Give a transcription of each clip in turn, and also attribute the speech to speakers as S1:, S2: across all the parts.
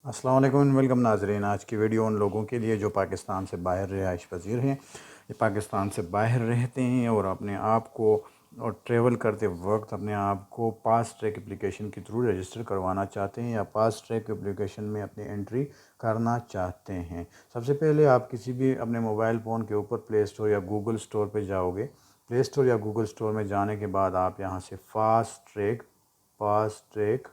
S1: अस्सलाम वालेकुम वेलकम नाजरीन। आज की वीडियो उन लोगों के लिए जो पाकिस्तान से बाहर रिहाइश पजीर हैं, ये पाकिस्तान से बाहर रहते हैं और अपने आप को और ट्रैवल करते वक्त अपने आप को पास ट्रैक एप्लीकेशन के थ्रू रजिस्टर करवाना चाहते हैं या पास ट्रैक एप्लीकेशन में अपनी एंट्री करना चाहते हैं। सबसे पहले आप किसी भी अपने मोबाइल फ़ोन के ऊपर प्ले स्टोर या गूगल स्टोर पर जाओगे। प्ले स्टोर या गूगल स्टोर में जाने के बाद आप यहाँ से फास्ट ट्रैक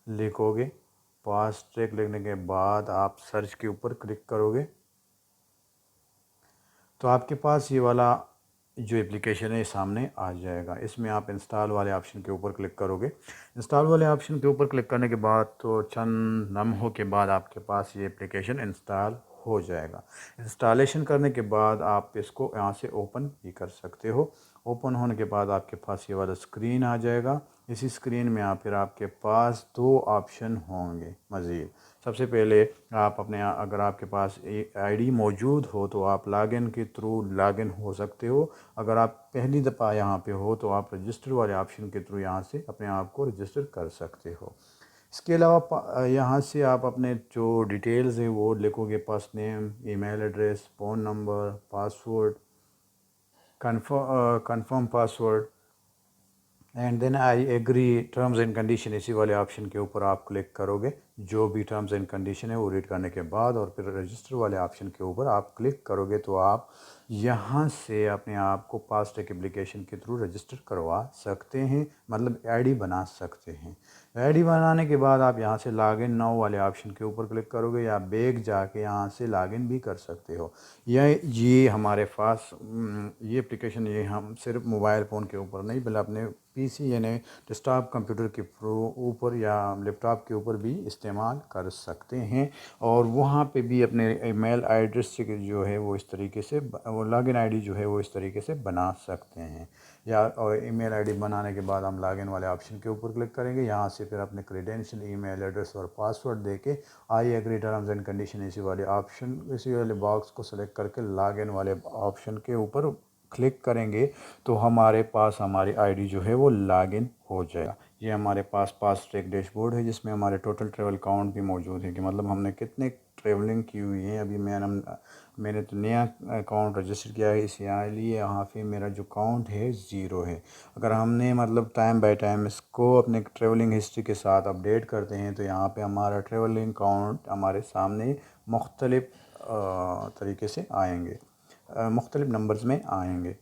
S1: लिखोगे। फास्ट ट्रैक लिखने के बाद आप सर्च के ऊपर क्लिक करोगे तो आपके पास ये वाला जो एप्लीकेशन है सामने आ जाएगा। इसमें आप इंस्टॉल वाले ऑप्शन के ऊपर क्लिक करोगे। इंस्टॉल वाले ऑप्शन के ऊपर क्लिक करने के बाद तो चंद लम्हों के बाद आपके पास ये एप्लीकेशन इंस्टॉल हो जाएगा। इंस्टॉलेशन करने के बाद आप इसको यहाँ से ओपन भी कर सकते हो। ओपन होने के बाद आपके पास ये वाला स्क्रीन आ जाएगा। इसी स्क्रीन में फिर आपके पास दो ऑप्शन होंगे मज़ीद। सबसे पहले आप अपने अगर आपके पास आईडी मौजूद हो तो आप लॉगिन के थ्रू लॉगिन हो सकते हो। अगर आप पहली दफ़ा यहाँ पे हो तो आप रजिस्टर वाले ऑप्शन के थ्रू यहाँ से अपने आप को रजिस्टर कर सकते हो। इसके अलावा यहाँ से आप अपने जो डिटेल्स है वो लिखोगे। First name, email address, phone number, password, confirm password and then I agree terms and condition, इसी वाले ऑप्शन के ऊपर आप क्लिक करोगे। जो भी टर्म्स एंड कंडीशन है वो रीड करने के बाद और फिर रजिस्टर वाले ऑप्शन के ऊपर आप क्लिक करोगे तो आप यहाँ से अपने आप को फास्टैग एप्लीकेशन के थ्रू रजिस्टर करवा सकते हैं, मतलब आईडी बना सकते हैं। आईडी बनाने के बाद आप यहाँ से लॉगिन नाउ वाले ऑप्शन के ऊपर क्लिक करोगे या बैक जाके यहाँ से लॉगिन भी कर सकते हो। ये हमारे पास ये एप्लीकेशन ये हम सिर्फ मोबाइल फ़ोन के ऊपर नहीं बल्कि अपने पीसी यानी डेस्कटॉप कंप्यूटर के ऊपर या लैपटॉप के ऊपर भी इस्तेमाल कर सकते हैं। और वहाँ पे भी अपने ईमेल एड्रेस से जो है वो इस तरीके से वो लॉगिन आईडी जो है वो इस तरीके से बना सकते हैं। या और ईमेल आईडी बनाने के बाद हम लॉगिन वाले ऑप्शन के ऊपर क्लिक करेंगे। यहाँ से फिर अपने क्रेडेंशियल, ईमेल एड्रेस और पासवर्ड देके I agree terms and condition इसी वाले बॉक्स को सेलेक्ट करके लॉगिन वाले ऑप्शन के ऊपर क्लिक करेंगे तो हमारे पास हमारी आईडी जो है वो लॉगिन हो जाएगा। ये हमारे पास फास्टैग डैशबोर्ड है जिसमें हमारे टोटल ट्रैवल काउंट भी मौजूद है कि मतलब हमने कितने ट्रैवलिंग की हुई है। अभी मैंने तो नया अकाउंट रजिस्टर किया है, इसलिए यहाँ पे मेरा जो काउंट है ज़ीरो है। अगर हमने मतलब टाइम बाय टाइम इसको अपने ट्रैवलिंग हिस्ट्री के साथ अपडेट करते हैं तो यहाँ पे हमारा ट्रैवलिंग काउंट हमारे सामने मुख्तलिफ तरीके से आएंगे, मुख्तलिफ नंबर्स में आएंगे।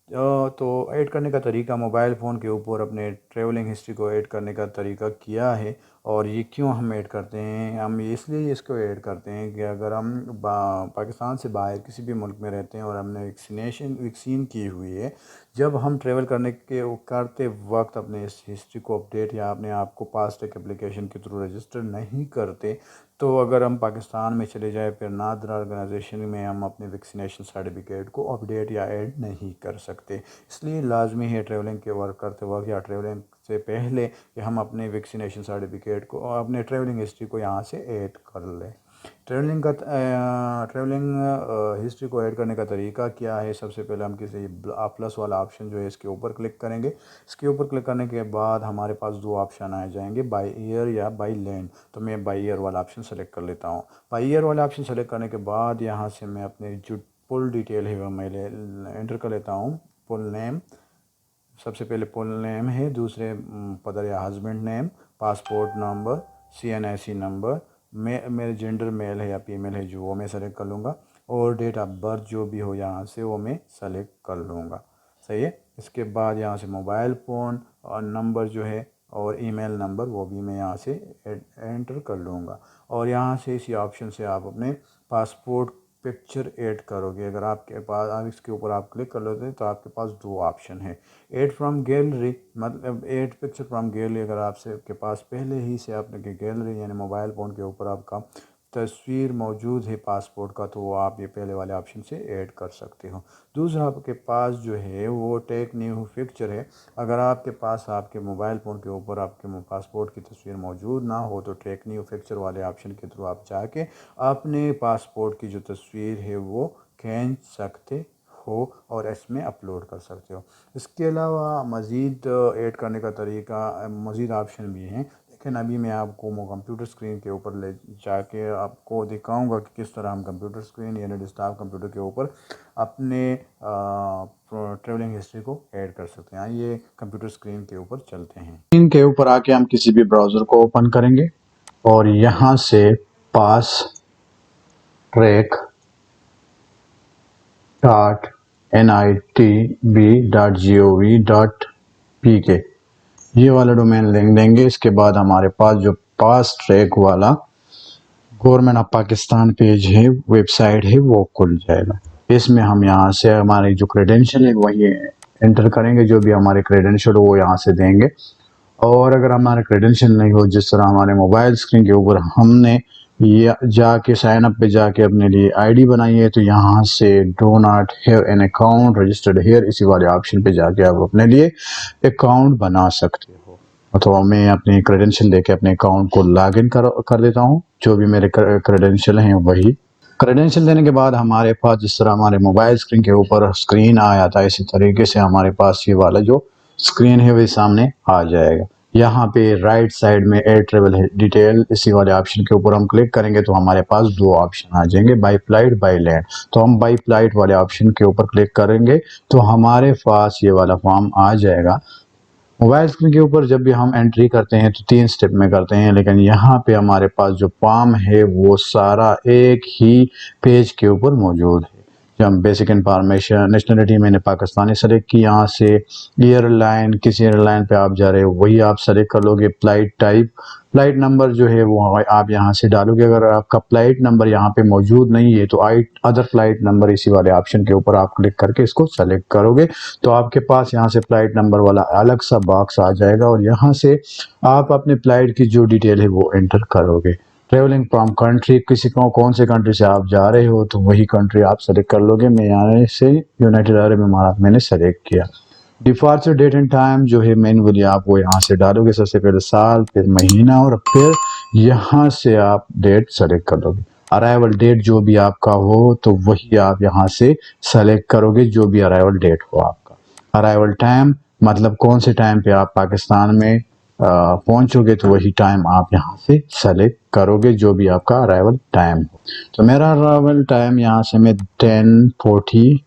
S1: तो ऐड करने का तरीका मोबाइल फ़ोन के ऊपर अपने ट्रैवलिंग हिस्ट्री को ऐड करने का तरीका क्या है और ये क्यों हम ऐड करते हैं। हम इसलिए इसको ऐड करते हैं कि अगर हम पाकिस्तान से बाहर किसी भी मुल्क में रहते हैं और हमने वैक्सीन की हुई है, जब हम ट्रैवल करते वक्त अपने इस हिस्ट्री को अपडेट या अपने आप को फास्टैग एप्लीकेशन के थ्रू रजिस्टर नहीं करते तो अगर हम पाकिस्तान में चले जाए फिर नादर ऑर्गेनाइजेशन में हम अपने वैक्सीनेशन सर्टिफिकेट को अपडेट या ऐड नहीं कर सकते। इसलिए लाजमी है ट्रैवलिंग के वर्क करते वक्त या ट्रैवलिंग से पहले कि हम अपने वैक्सीनेशन सर्टिफिकेट को और अपने ट्रैवलिंग हिस्ट्री को यहाँ से ऐड कर लें। ट्रैवलिंग हिस्ट्री को ऐड करने का तरीका क्या है। सबसे पहले हम किसी प्लस वाला ऑप्शन जो है इसके ऊपर क्लिक करेंगे। इसके ऊपर क्लिक करने के बाद हमारे पास दो ऑप्शन आ जाएंगे, बाई एयर या बाई लैंड। तो मैं बाई एयर वाला ऑप्शन सेलेक्ट कर लेता हूँ। बाई एयर वाला ऑप्शन सेलेक्ट करने के बाद यहाँ से मैं अपने जो फुल डिटेल है वो मैं एंटर कर लेता हूँ। फुल नेम, सबसे पहले फुल नेम है, दूसरे फादर या husband name, passport number, CNIC number, मेरे जेंडर मेल है या फीमेल है जो वो मैं सेलेक्ट कर लूँगा और डेट ऑफ बर्थ जो भी हो यहाँ से वो मैं सेलेक्ट कर लूँगा। सही है। इसके बाद यहाँ से मोबाइल फ़ोन और नंबर जो है और ईमेल नंबर वो भी मैं यहाँ से एंटर कर लूँगा और यहाँ से इसी ऑप्शन से आप अपने पासपोर्ट पिक्चर ऐड करोगे। अगर आपके पास आप इसके ऊपर आप क्लिक कर लेते हैं तो आपके पास दो ऑप्शन है, ऐड फ्रॉम गैलरी, मतलब ऐड पिक्चर फ्रॉम गैलरी। अगर आपसे के पास पहले ही से आपने गैलरी यानी मोबाइल फ़ोन के ऊपर आपका तस्वीर मौजूद है पासपोर्ट का तो वो आप ये पहले वाले ऑप्शन से ऐड कर सकते हो। दूसरा आपके पास जो है वो टेक न्यू पिक्चर है। अगर आपके पास आपके मोबाइल फ़ोन के ऊपर आपके पासपोर्ट की तस्वीर मौजूद ना हो तो टेक न्यू पिक्चर वाले ऑप्शन के थ्रू आप जाके अपने पासपोर्ट की जो तस्वीर है वो खींच सकते हो और इसमें अपलोड कर सकते हो। इसके अलावा मज़ीद ऐड करने का तरीका, मज़ीद ऑप्शन भी हैं लेकिन अभी मैं आपको कंप्यूटर स्क्रीन के ऊपर ले जाके आपको दिखाऊंगा कि किस तरह हम कंप्यूटर स्क्रीन यानी डेस्कटॉप कंप्यूटर के ऊपर अपने ट्रैवलिंग हिस्ट्री को ऐड कर सकते हैं। ये कंप्यूटर स्क्रीन के ऊपर चलते हैं। स्क्रीन के ऊपर आके हम किसी भी ब्राउज़र को ओपन करेंगे और यहाँ से पास ट्रैक .nitb.gov.pk ये वाला डोमेन लिंक देंगे। इसके बाद हमारे पास जो पास ट्रैक वाला गवर्नमेंट ऑफ पाकिस्तान पेज है, वेबसाइट है, वो खुल जाएगा। इसमें हम यहाँ से हमारे जो क्रेडेंशियल है वही एंटर करेंगे, जो भी हमारे क्रेडेंशियल हो वो यहाँ से देंगे। और अगर हमारे क्रेडेंशियल नहीं हो, जिस तरह हमारे मोबाइल स्क्रीन के ऊपर हमने ये जाके साइन अप पे जाके अपने लिए आईडी बनाई है, तो यहाँ से do not have an account registered here इसी वाले ऑप्शन पे जाके आप अपने लिए अकाउंट बना सकते हो। तो मैं अपने क्रेडेंशियल लेके अपने अकाउंट को लॉगिन कर देता हूँ। जो भी मेरे क्रेडेंशियल हैं वही क्रेडेंशियल देने के बाद हमारे पास जिस तरह हमारे मोबाइल स्क्रीन के ऊपर स्क्रीन आया था, इसी तरीके से हमारे पास ये वाला जो स्क्रीन है वही सामने आ जाएगा। यहाँ पे राइट साइड में एयर ट्रेवल डिटेल इसी वाले ऑप्शन के ऊपर हम क्लिक करेंगे तो हमारे पास दो ऑप्शन आ जाएंगे, बाई फ्लाइट, बाई लैंड। तो हम बाई फ्लाइट वाले ऑप्शन के ऊपर क्लिक करेंगे तो हमारे पास ये वाला फॉर्म आ जाएगा। मोबाइल स्क्रीन के ऊपर जब भी हम एंट्री करते हैं तो 3 स्टेप में करते हैं, लेकिन यहाँ पे हमारे पास जो फॉर्म है वो सारा एक ही पेज के ऊपर मौजूद है। जब बेसिक इंफॉर्मेशन, नेशनलिटी मैंने पाकिस्तानी सेलेक्ट की, यहाँ से एयरलाइन, किसी एयरलाइन पे आप जा रहे हो वही आप सेलेक्ट कर लोगे। फ्लाइट टाइप, फ्लाइट नंबर जो है वो आप यहाँ से डालोगे। अगर आपका फ्लाइट नंबर यहाँ पे मौजूद नहीं है तो अदर फ्लाइट नंबर इसी वाले ऑप्शन के ऊपर आप क्लिक करके इसको सेलेक्ट करोगे तो आपके पास यहाँ से फ्लाइट नंबर वाला अलग सा बॉक्स आ जाएगा और यहाँ से आप अपने फ्लाइट की जो डिटेल है वो एंटर करोगे। ट्रेवलिंग फ्रॉम कंट्री, किसी को कौन से कंट्री से आप जा रहे हो तो वही कंट्री आप सेलेक्ट कर लोगे। मैं यहाँ से यूनाइटेड अरब अमारात मैंने सेलेक्ट किया। डिपार्चर डेट एंड टाइम जो है मैनुअली आप वो यहाँ से डालोगे, सबसे पहले साल, फिर महीना और फिर यहाँ से आप डेट सेलेक्ट कर लोगे। अराइवल डेट जो भी आपका हो तो वही आप यहाँ से सेलेक्ट करोगे, जो भी अराइवल डेट हो आपका। अराइवल टाइम मतलब कौन से टाइम पे आप पाकिस्तान में पहुंचोगे तो वही टाइम आप यहाँ से सेलेक्ट करोगे, जो भी आपका अराइवल टाइम हो। तो मेरा अराइवल टाइम यहाँ से मैं 10:40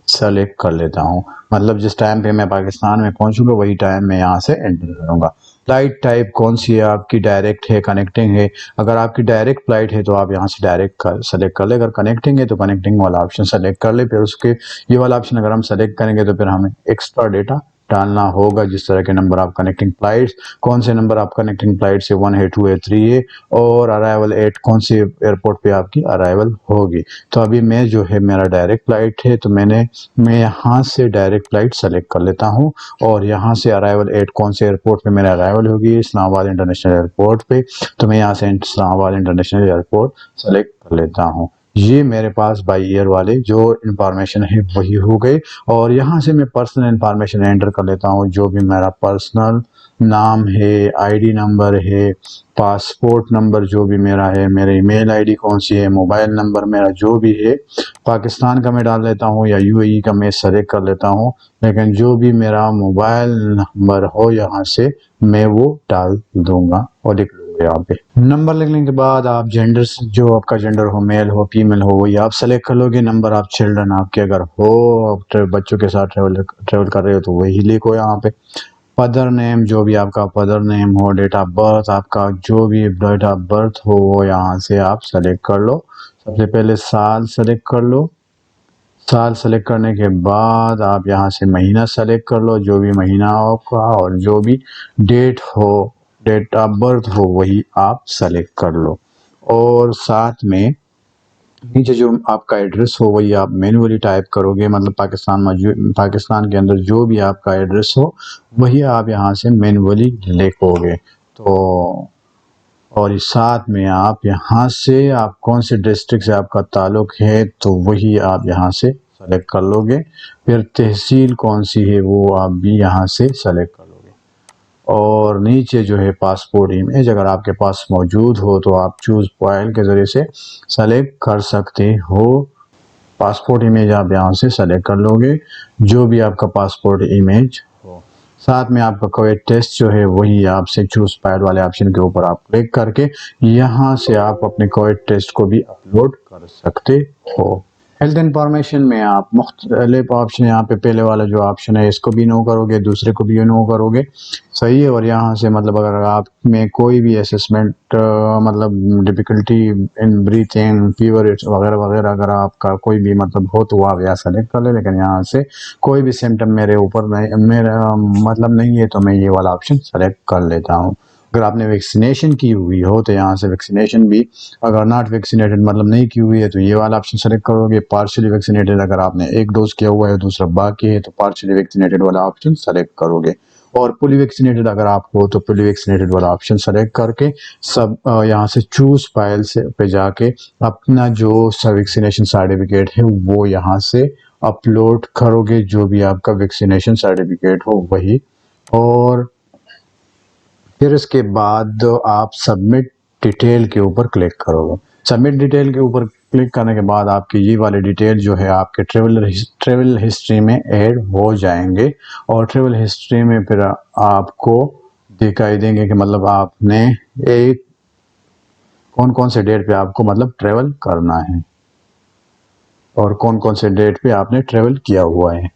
S1: सेलेक्ट कर लेता हूँ, मतलब जिस टाइम पे मैं पाकिस्तान में पहुंचूंगा वही टाइम मैं यहाँ से एंटर करूँगा। फ्लाइट टाइप कौन सी है आपकी, डायरेक्ट है, कनेक्टिंग है। अगर आपकी डायरेक्ट फ्लाइट है तो आप यहाँ से डायरेक्ट सेलेक्ट कर ले। अगर कनेक्टिंग है तो कनेक्टिंग वाला ऑप्शन सेलेक्ट कर ले। फिर उसके ये वाला ऑप्शन अगर हम सेलेक्ट करेंगे तो फिर हमें एक्स्ट्रा डेटा डालना होगा, जिस तरह के नंबर आप कनेक्टिंग फ्लाइट्स, कौन से नंबर आप कनेक्टिंग फ्लाइट से 1 है, 2 है, 3 है और अराइवल एट कौन से एयरपोर्ट पे आपकी अराइवल होगी। तो अभी मैं जो है मेरा डायरेक्ट फ्लाइट है तो मैं यहाँ से डायरेक्ट फ्लाइट सेलेक्ट कर लेता हूँ और यहाँ से अराइवल एट कौन से एयरपोर्ट पे मेरा अराइवल होगी, इस्लामाबाद इंटरनेशनल एयरपोर्ट पे। तो मैं यहाँ से इस्लामाबाद इंटरनेशनल एयरपोर्ट सेलेक्ट कर लेता हूँ। ये मेरे पास बाई ईयर वाले जो इंफॉर्मेशन है वही हो गई। और यहाँ से मैं पर्सनल इंफॉर्मेशन एंटर कर लेता हूँ, जो भी मेरा पर्सनल नाम है, आईडी नंबर है, पासपोर्ट नंबर जो भी मेरा है, मेरी ईमेल आईडी कौन सी है, मोबाइल नंबर मेरा जो भी है, पाकिस्तान का मैं डाल लेता हूँ या यूएई का मैं सेलेक्ट कर लेता हूँ। लेकिन जो भी मेरा मोबाइल नंबर हो यहाँ से मैं वो डाल दूंगा और लिख लूँगा। यहाँ पे नंबर लिखने के बाद आप जेंडर, जो आपका जेंडर हो, मेल हो, फीमेल हो, वही आप सेलेक्ट कर लोगे। नंबर ऑफ चिल्ड्रन आपके अगर हो, बच्चों के साथ ट्रेवल कर रहे हो तो वही लिखो यहाँ पे। फादर नेम जो भी आपका फादर नेम हो, डेट ऑफ बर्थ आपका जो भी डेट ऑफ बर्थ हो वो यहाँ से आप सेलेक्ट कर लो। सबसे पहले साल सेलेक्ट कर लो। साल सेलेक्ट करने के बाद आप यहाँ से महीना सेलेक्ट कर लो, जो भी महीना आपका, और जो भी डेट हो, डेट ऑफ बर्थ हो वही आप सेलेक्ट कर लो। और साथ में नीचे जो आपका एड्रेस हो वही आप मैन्युअली टाइप करोगे, मतलब पाकिस्तान के अंदर जो भी आपका एड्रेस हो वही आप यहाँ से मैन्युअली लिखोगे। तो और इस साथ में आप यहाँ से आप कौन से डिस्ट्रिक्ट से आपका ताल्लुक है तो वही आप यहाँ से सेलेक्ट कर लोगे। फिर तहसील कौन सी है वो आप भी यहाँ से सेलेक्ट कर लोगे। और नीचे जो है पासपोर्ट इमेज अगर आपके पास मौजूद हो तो आप चूज़ फाइल के ज़रिए से सेलेक्ट कर सकते हो। पासपोर्ट इमेज आप यहाँ से सेलेक्ट कर लोगे, जो भी आपका पासपोर्ट इमेज हो। साथ में आपका कोविड टेस्ट जो है वही आपसे चूज फाइल वाले ऑप्शन के ऊपर आप क्लिक करके यहाँ से आप अपने कोविड टेस्ट को भी अपलोड कर सकते हो। हेल्थ इंफॉर्मेशन में आप मुख्तलिफ ऑप्शन, यहाँ पे पहले वाला जो ऑप्शन है इसको भी नो करोगे, दूसरे को भी नो करोगे, सही है। और यहाँ से मतलब अगर आप में कोई भी असेसमेंट मतलब डिफ़िकल्टी इन ब्रीथिंग, फीवर वगैरह वगैरह अगर आपका कोई भी मतलब हो तो आप यहाँ सेलेक्ट कर ले, लेकिन यहाँ से कोई भी सिम्टम मेरे ऊपर नहीं, मेरा मतलब नहीं है, तो मैं ये वाला ऑप्शन सेलेक्ट कर लेता हूँ। अगर आपने वैक्सीनेशन की हुई हो तो यहाँ से वैक्सीनेशन भी, अगर नॉट वैक्सीनेटेड मतलब नहीं की हुई है तो ये वाला ऑप्शन सेलेक्ट करोगे। पार्शियली वैक्सीनेटेड, अगर आपने एक डोज किया हुआ है दूसरा बाकी है तो पार्शियली वैक्सीनेटेड वाला ऑप्शन सेलेक्ट करोगे। और फुली वैक्सीनेटेड अगर आप हो तो फुली वैक्सीनेटेड वाला ऑप्शन सेलेक्ट करके सब यहाँ से चूज फाइल से पे जाके अपना जो वैक्सीनेशन सर्टिफिकेट है वो यहाँ से अपलोड करोगे, जो भी आपका वैक्सीनेशन सर्टिफिकेट हो वही। और फिर इसके बाद आप सबमिट डिटेल के ऊपर क्लिक करोगे। सबमिट डिटेल के ऊपर क्लिक करने के बाद आपकी ये वाले डिटेल जो है आपके ट्रेवल हिस्ट्री में ऐड हो जाएंगे। और ट्रेवल हिस्ट्री में फिर आपको दिखाई देंगे कि मतलब आपने एक कौन कौन से डेट पे आपको मतलब ट्रेवल करना है और कौन कौन से डेट पे आपने ट्रेवल किया हुआ है।